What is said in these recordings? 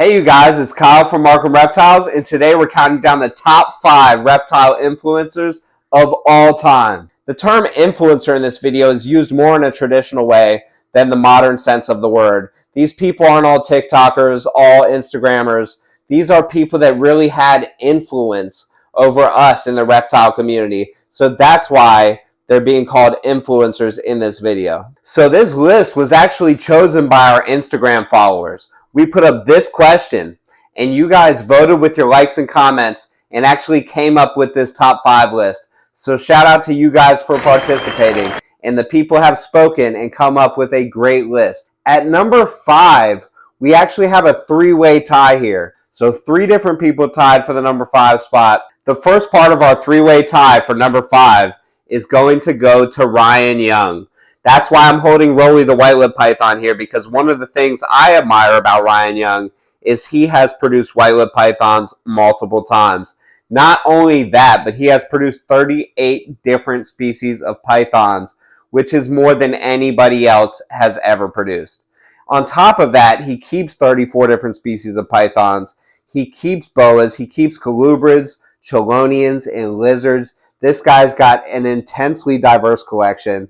Hey you guys, it's Kyle from Markham Reptiles, and today we're counting down the top 5 reptile influencers of all time. The term influencer in this video is used more in a traditional way than the modern sense of the word. These people aren't all TikTokers, all Instagrammers. These are people that really had influence over us in the reptile community. So that's why they're being called influencers in this video. So this list was actually chosen by our Instagram followers. We put up this question, and you guys voted with your likes and comments and actually came up with this top 5 list. So shout out to you guys for participating. And the people have spoken and come up with a great list. At number 5, we actually have a 3-way tie here. So 3 different people tied for the number 5 spot. The first part of our 3-way tie for number 5 is going to go to Ryan Young. That's why I'm holding Rolly the white-lipped python here, because one of the things I admire about Ryan Young is he has produced white-lipped pythons multiple times. Not only that, but he has produced 38 different species of pythons, which is more than anybody else has ever produced. On top of that, he keeps 34 different species of pythons. He keeps boas, he keeps colubrids, chelonians, and lizards. This guy's got an intensely diverse collection,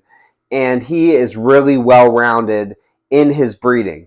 and he is really well-rounded in his breeding.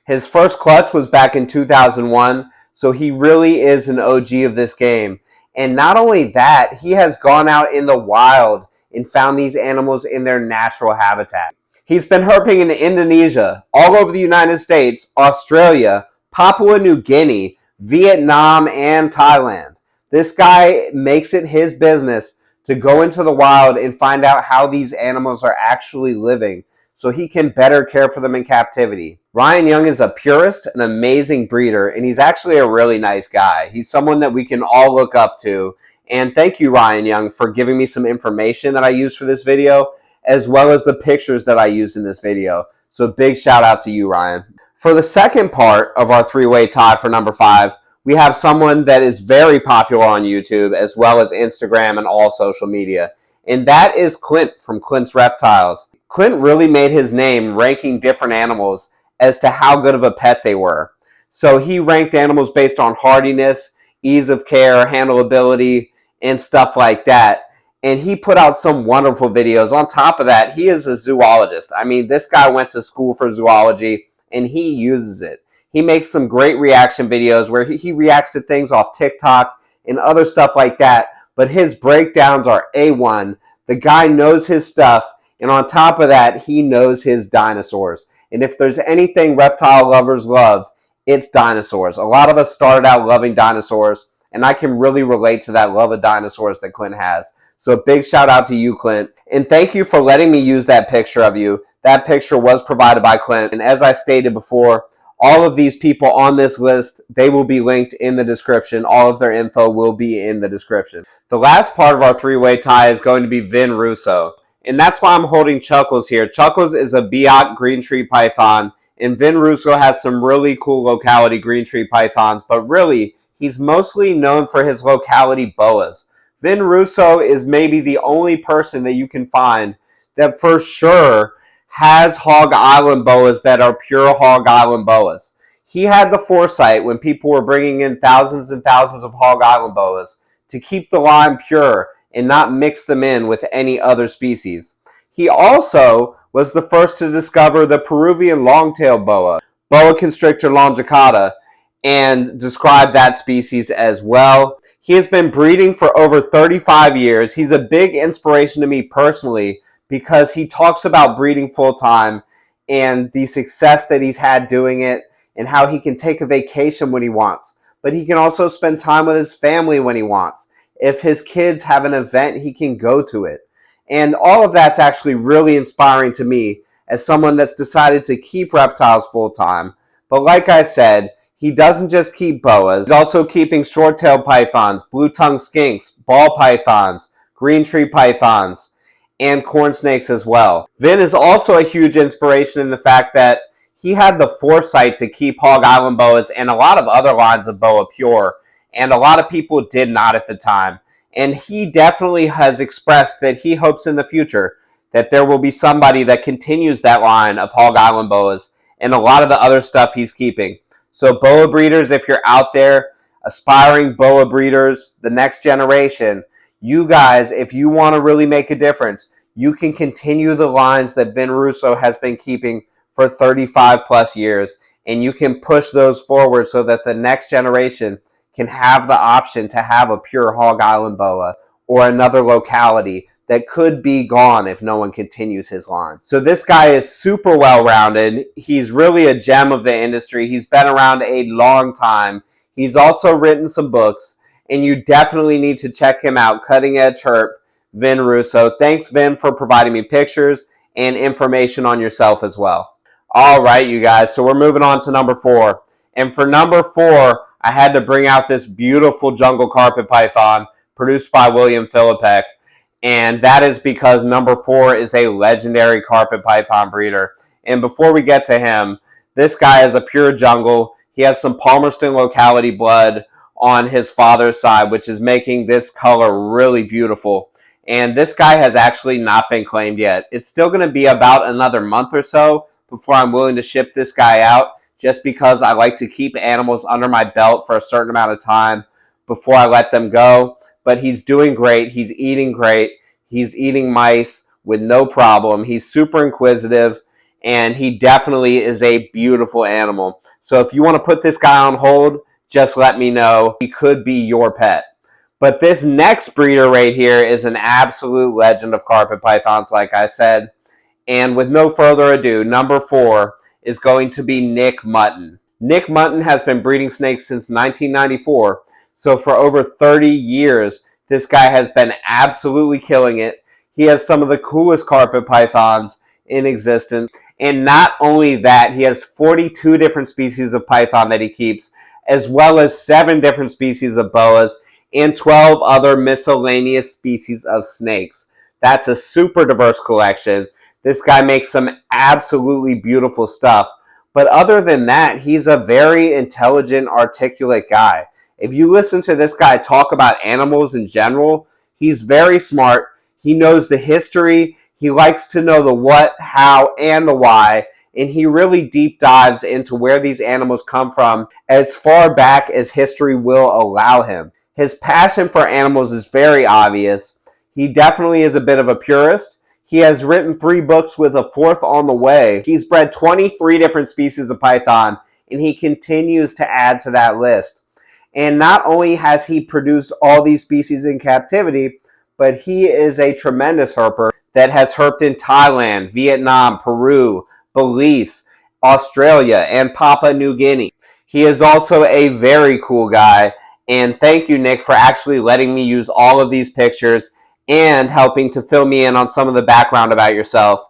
His first clutch was back in 2001, so he really is an OG of this game. And not only that, he has gone out in the wild and found these animals in their natural habitat. He's been herping in Indonesia, all over the United States, Australia, Papua New Guinea, Vietnam, and Thailand. This guy makes it his business to go into the wild and find out how these animals are actually living so he can better care for them in captivity. Ryan Young is a purist, an amazing breeder, and he's actually a really nice guy. He's someone that we can all look up to. And thank you, Ryan Young, for giving me some information that I used for this video, as well as the pictures that I used in this video. So big shout out to you, Ryan. For the second part of our 3-way tie for number 5, we have someone that is very popular on YouTube as well as Instagram and all social media. And that is Clint from Clint's Reptiles. Clint really made his name ranking different animals as to how good of a pet they were. So he ranked animals based on hardiness, ease of care, handleability, and stuff like that. And he put out some wonderful videos. On top of that, he is a zoologist. I mean, this guy went to school for zoology and he uses it. He makes some great reaction videos where he reacts to things off TikTok and other stuff like that, but his breakdowns are A1. The guy knows his stuff, and on top of that, he knows his dinosaurs. And if there's anything reptile lovers love, it's dinosaurs. A lot of us started out loving dinosaurs, and I can really relate to that love of dinosaurs that Clint has. So big shout out to you, Clint. And thank you for letting me use that picture of you. That picture was provided by Clint, and as I stated before, all of these people on this list, they will be linked in the description. All of their info will be in the description. The last part of our 3-way tie is going to be Vin Russo. And that's why I'm holding Chuckles here. Chuckles is a Biot green tree python. And Vin Russo has some really cool locality green tree pythons. But really, he's mostly known for his locality boas. Vin Russo is maybe the only person that you can find that for sure has Hog Island boas that are pure Hog Island boas. He had the foresight when people were bringing in thousands and thousands of Hog Island boas to keep the line pure and not mix them in with any other species. He also was the first to discover the Peruvian longtail boa, Boa constrictor longicauda, and describe that species as well. He has been breeding for over 35 years. He's a big inspiration to me personally, because he talks about breeding full-time and the success that he's had doing it and how he can take a vacation when he wants. But he can also spend time with his family when he wants. If his kids have an event, he can go to it. And all of that's actually really inspiring to me as someone that's decided to keep reptiles full-time. But like I said, he doesn't just keep boas. He's also keeping short-tailed pythons, blue-tongued skinks, ball pythons, green tree pythons, and corn snakes as well. Vin is also a huge inspiration in the fact that he had the foresight to keep Hog Island boas and a lot of other lines of boa pure, and a lot of people did not at the time. And he definitely has expressed that he hopes in the future that there will be somebody that continues that line of Hog Island boas and a lot of the other stuff he's keeping. So boa breeders, if you're out there, aspiring boa breeders, the next generation, you guys, if you want to really make a difference, you can continue the lines that Vin Russo has been keeping for 35 plus years, and you can push those forward so that the next generation can have the option to have a pure Hog Island boa or another locality that could be gone if no one continues his line. So this guy is super well-rounded. He's really a gem of the industry. He's been around a long time. He's also written some books, and you definitely need to check him out. Cutting Edge Herp, Vin Russo. Thanks, Vin, for providing me pictures and information on yourself as well. All right, you guys, so we're moving on to number 4. And for number 4, I had to bring out this beautiful jungle carpet python produced by William Philippek. And that is because number 4 is a legendary carpet python breeder. And before we get to him, this guy is a pure jungle. He has some Palmerston locality blood on his father's side, which is making this color really beautiful. And this guy has actually not been claimed yet. It's still going to be about another month or so before I'm willing to ship this guy out, just because I like to keep animals under my belt for a certain amount of time before I let them go. But he's doing great. He's eating great. He's eating mice with no problem. He's super inquisitive, and he definitely is a beautiful animal. So if you want to put this guy on hold, just let me know. He could be your pet. But this next breeder right here is an absolute legend of carpet pythons, like I said. And with no further ado, number 4 is going to be Nick Mutton. Nick Mutton has been breeding snakes since 1994. So for over 30 years, this guy has been absolutely killing it. He has some of the coolest carpet pythons in existence. And not only that, he has 42 different species of python that he keeps, as well as 7 different species of boas and 12 other miscellaneous species of snakes. That's a super diverse collection. This guy makes some absolutely beautiful stuff. But other than that, he's a very intelligent, articulate guy. If you listen to this guy talk about animals in general, he's very smart. He knows the history. He likes to know the what, how, and the why. And he really deep dives into where these animals come from as far back as history will allow him. His passion for animals is very obvious. He definitely is a bit of a purist. He has written 3 books with a 4th on the way. He's bred 23 different species of python, and he continues to add to that list. And not only has he produced all these species in captivity, but he is a tremendous herper that has herped in Thailand, Vietnam, Peru, Belize, Australia, and Papua New Guinea. He is also a very cool guy. And thank you, Nick, for actually letting me use all of these pictures and helping to fill me in on some of the background about yourself.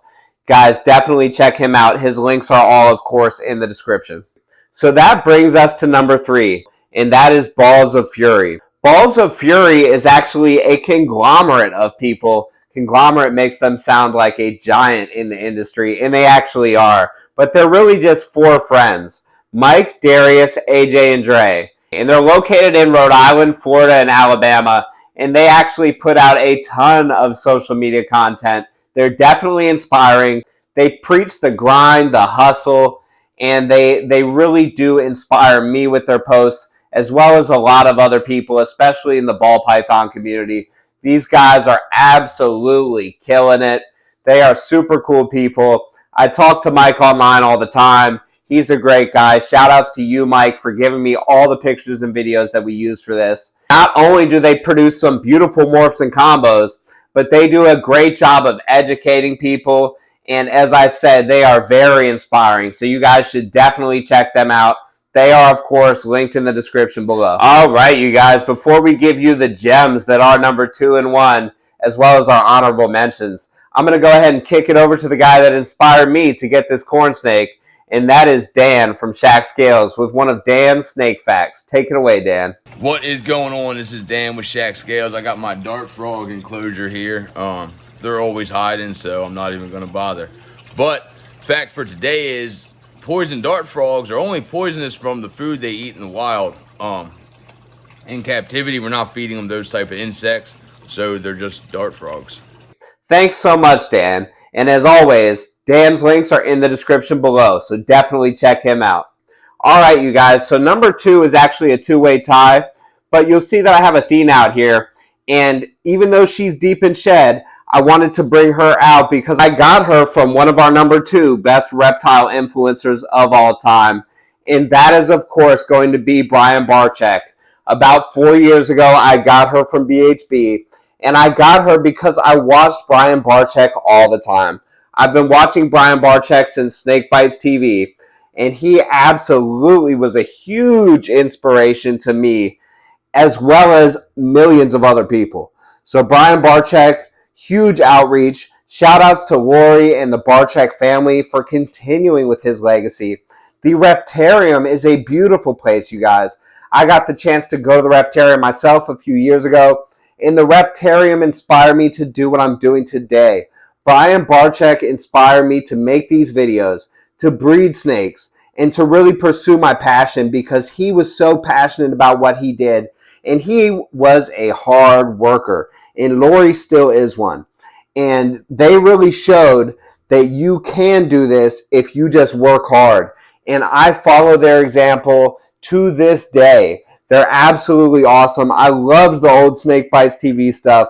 Guys, definitely check him out. His links are all, of course, in the description. So that brings us to number 3. And that is Balls of Fury. Balls of Fury is actually a conglomerate of people. Conglomerate makes them sound like a giant in the industry, and they actually are. But they're really just 4 friends: Mike, Darius, AJ, and Dre. And they're located in Rhode Island, Florida, and Alabama. And they actually put out a ton of social media content. They're definitely inspiring. They preach the grind, the hustle, and they really do inspire me with their posts, as well as a lot of other people, especially in the ball python community. These guys are absolutely killing it. They are super cool people. I talk to Mike online all the time. He's a great guy. Shout outs to you, Mike, for giving me all the pictures and videos that we use for this. Not only do they produce some beautiful morphs and combos, but they do a great job of educating people. And as I said, they are very inspiring. So you guys should definitely check them out. They are, of course, linked in the description below. All right, you guys, before we give you the gems that are number 2 and 1, as well as our honorable mentions, I'm going to go ahead and kick it over to the guy that inspired me to get this corn snake, and that is Dan from Shack Scales with one of Dan's snake facts. Take it away, Dan. What is going on? This is Dan with Shack Scales. I got my dart frog enclosure here. They're always hiding, so I'm not even going to bother. But fact for today is poison dart frogs are only poisonous from the food they eat in the wild. In captivity, we're not feeding them those type of insects, so they're just dart frogs. Thanks so much, Dan. And as always, Dan's links are in the description below, so definitely check him out. All right, you guys. So number 2 is actually a two-way tie, but you'll see that I have Athena out here. And even though she's deep in shed, I wanted to bring her out because I got her from one of our number 2 best reptile influencers of all time. And that is, of course, going to be Brian Barczyk. About 4 years ago, I got her from BHB. And I got her because I watched Brian Barczyk all the time. I've been watching Brian Barczyk since Snake Bites TV. And he absolutely was a huge inspiration to me, as well as millions of other people. So Brian Barczyk, huge outreach. Shout outs to Lori and the Barczyk family for continuing with his legacy. The Reptarium is a beautiful place, you guys. I got the chance to go to the Reptarium myself a few years ago, and the Reptarium inspired me to do what I'm doing today. Brian Barczyk inspired me to make these videos, to breed snakes, and to really pursue my passion because he was so passionate about what he did. And he was a hard worker. And Lori still is one. And they really showed that you can do this if you just work hard. And I follow their example to this day. They're absolutely awesome. I loved the old Snake Bites TV stuff.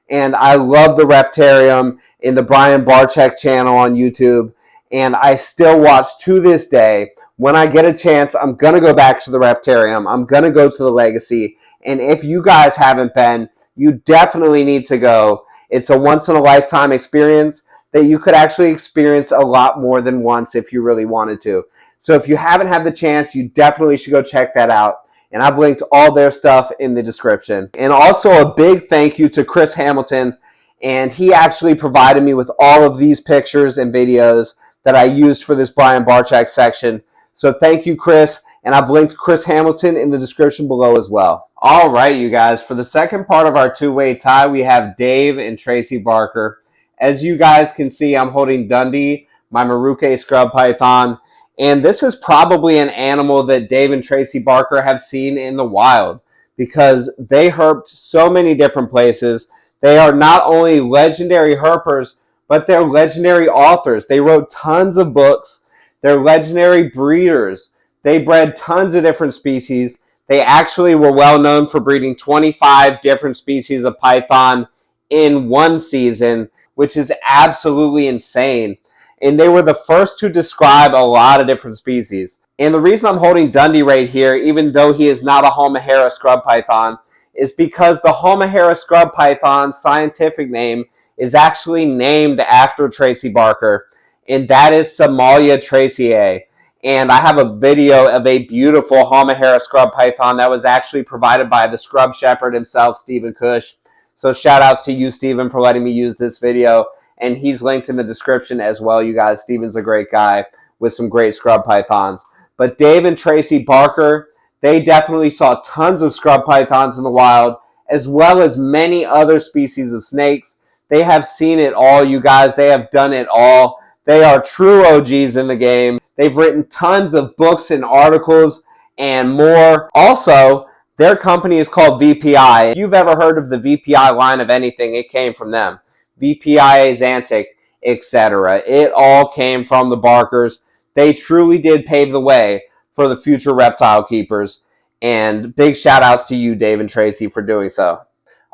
And I love the Reptarium in the Brian Barczyk channel on YouTube. And I still watch to this day. When I get a chance, I'm going to go back to the Reptarium. I'm going to go to the Legacy. And if you guys haven't been, you definitely need to go. It's a once-in-a-lifetime experience that you could actually experience a lot more than once if you really wanted to. So if you haven't had the chance, you definitely should go check that out. And I've linked all their stuff in the description. And also a big thank you to Chris Hamilton. And he actually provided me with all of these pictures and videos that I used for this Brian Barczyk section. So thank you, Chris. And I've linked Chris Hamilton in the description below as well. All right, you guys. For the second part of our two-way tie, we have Dave and Tracy Barker. As you guys can see, I'm holding Dundee, my Maruke scrub python. And this is probably an animal that Dave and Tracy Barker have seen in the wild because they herped so many different places. They are not only legendary herpers, but they're legendary authors. They wrote tons of books. They're legendary breeders. They bred tons of different species. They actually were well known for breeding 25 different species of python in one season, which is absolutely insane. And they were the first to describe a lot of different species. And the reason I'm holding Dundee right here, even though he is not a Halmahera scrub python, is because the Halmahera scrub python's scientific name is actually named after Tracy Barker, and that is Somalia traceae. And I have a video of a beautiful Halmahera scrub python that was actually provided by the scrub shepherd himself, Stephen Cush. So shout outs to you, Stephen, for letting me use this video. And he's linked in the description as well, you guys. Stephen's a great guy with some great scrub pythons. But Dave and Tracy Barker, they definitely saw tons of scrub pythons in the wild, as well as many other species of snakes. They have seen it all, you guys. They have done it all. They are true OGs in the game. They've written tons of books and articles and more. Also, their company is called VPI. If you've ever heard of the VPI line of anything, it came from them. VPI, Xantic, etc. It all came from the Barkers. They truly did pave the way for the future reptile keepers. And big shout outs to you, Dave and Tracy, for doing so.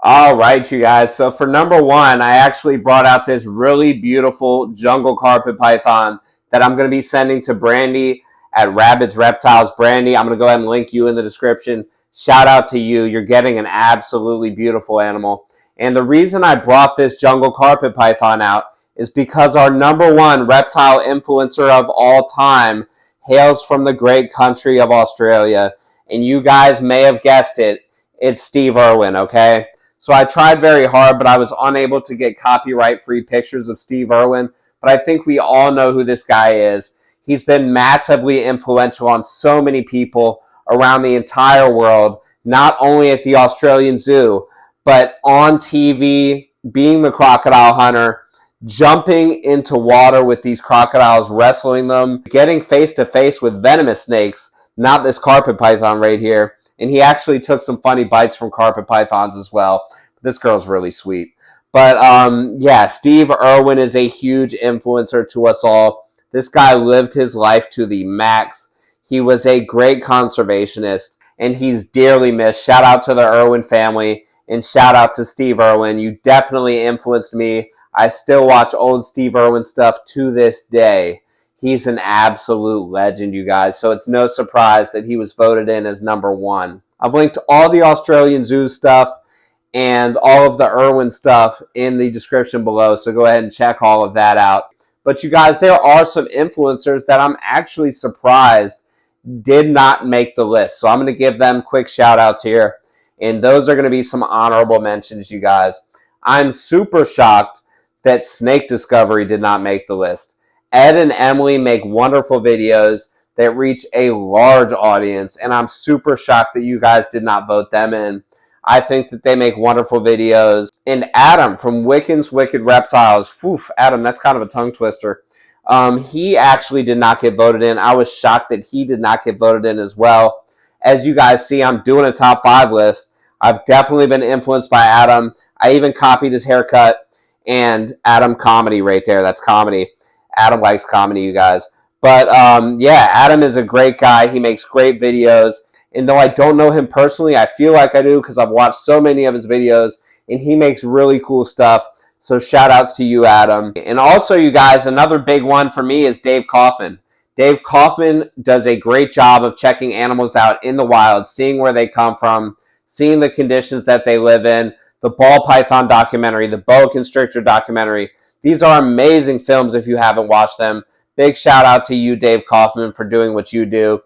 All right, you guys. So for number 1, I actually brought out this really beautiful jungle carpet python that I'm going to be sending to Brandy at Rabbits Reptiles. Brandy, I'm going to go ahead and link you in the description. Shout out to you. You're getting an absolutely beautiful animal. And the reason I brought this jungle carpet python out is because our number 1 reptile influencer of all time hails from the great country of Australia. And you guys may have guessed it. It's Steve Irwin, okay? So I tried very hard, but I was unable to get copyright-free pictures of Steve Irwin. But I think we all know who this guy is. He's been massively influential on so many people around the entire world, not only at the Australian Zoo, but on TV, being the crocodile hunter, jumping into water with these crocodiles, wrestling them, getting face-to-face with venomous snakes, not this carpet python right here. And he actually took some funny bites from carpet pythons as well. This girl's really sweet. But yeah, Steve Irwin is a huge influencer to us all. This guy lived his life to the max. He was a great conservationist, and he's dearly missed. Shout out to the Irwin family, and shout out to Steve Irwin. You definitely influenced me. I still watch old Steve Irwin stuff to this day. He's an absolute legend, you guys, so it's no surprise that he was voted in as #1. I've linked all the Australian Zoo stuff and all of the Irwin stuff in the description below, so go ahead and check all of that out. But you guys, there are some influencers that I'm actually surprised did not make the list. So I'm going to give them quick shout outs here. And those are going to be some honorable mentions, you guys. I'm super shocked that Snake Discovery did not make the list. Ed and Emily make wonderful videos that reach a large audience, and I'm super shocked that you guys did not vote them in. I think that they make wonderful videos. And Adam from Wiccan's Wicked Reptiles, Adam, that's kind of a tongue twister. He actually did not get voted in. I was shocked that he did not get voted in as well. As you guys see, I'm doing a top 5 list. I've definitely been influenced by Adam. I even copied his haircut, and Adam comedy right there. That's comedy. Adam likes comedy, you guys. But yeah, Adam is a great guy. He makes great videos. And though I don't know him personally, I feel like I do because I've watched so many of his videos, and he makes really cool stuff. So shout outs to you, Adam. And also, you guys, another big one for me is Dave Kaufman. Dave Kaufman does a great job of checking animals out in the wild, seeing where they come from, seeing the conditions that they live in. The ball python documentary, the boa constrictor documentary. These are amazing films if you haven't watched them. Big shout out to you, Dave Kaufman, for doing what you do.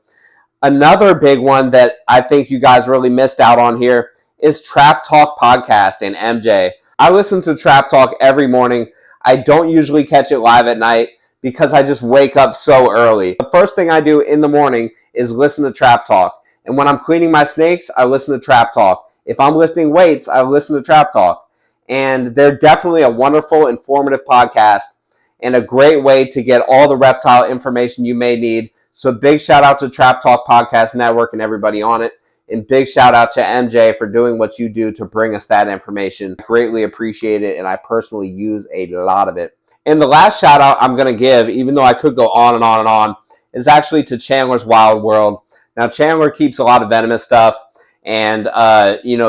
Another big one that I think you guys really missed out on here is Trap Talk Podcast and MJ. I listen to Trap Talk every morning. I don't usually catch it live at night because I just wake up so early. The first thing I do in the morning is listen to Trap Talk. And when I'm cleaning my snakes, I listen to Trap Talk. If I'm lifting weights, I listen to Trap Talk. And they're definitely a wonderful, informative podcast and a great way to get all the reptile information you may need. So big shout out to Trap Talk Podcast Network and everybody on it. And big shout out to MJ for doing what you do to bring us that information. I greatly appreciate it, and I personally use a lot of it. And the last shout out I'm going to give, even though I could go on and on and on, is actually to Chandler's Wild World. Now, Chandler keeps a lot of venomous stuff, and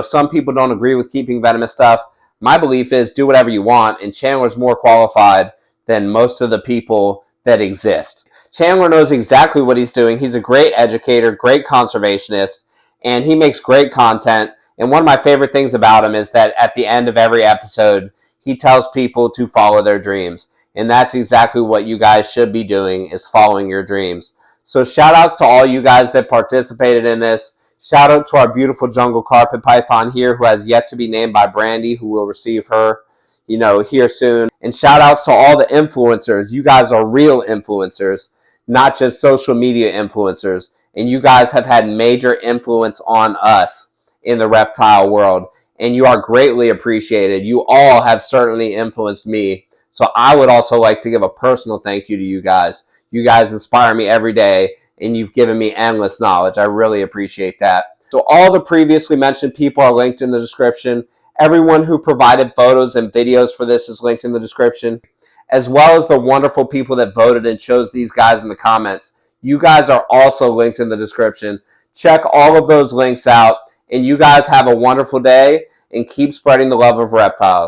some people don't agree with keeping venomous stuff. My belief is do whatever you want, and Chandler's more qualified than most of the people that exist. Chandler knows exactly what he's doing. He's a great educator, great conservationist, and he makes great content. And one of my favorite things about him is that at the end of every episode, he tells people to follow their dreams. And that's exactly what you guys should be doing, is following your dreams. So shout outs to all you guys that participated in this. Shout out to our beautiful jungle carpet python here, who has yet to be named by Brandy, who will receive her, here soon. And shout outs to all the influencers. You guys are real influencers, not just social media influencers. And you guys have had major influence on us in the reptile world. And you are greatly appreciated. You all have certainly influenced me. So I would also like to give a personal thank you to you guys. You guys inspire me every day, and you've given me endless knowledge. I really appreciate that. So all the previously mentioned people are linked in the description. Everyone who provided photos and videos for this is linked in the description, as well as the wonderful people that voted and chose these guys in the comments. You guys are also linked in the description. Check all of those links out, and you guys have a wonderful day, and keep spreading the love of reptiles.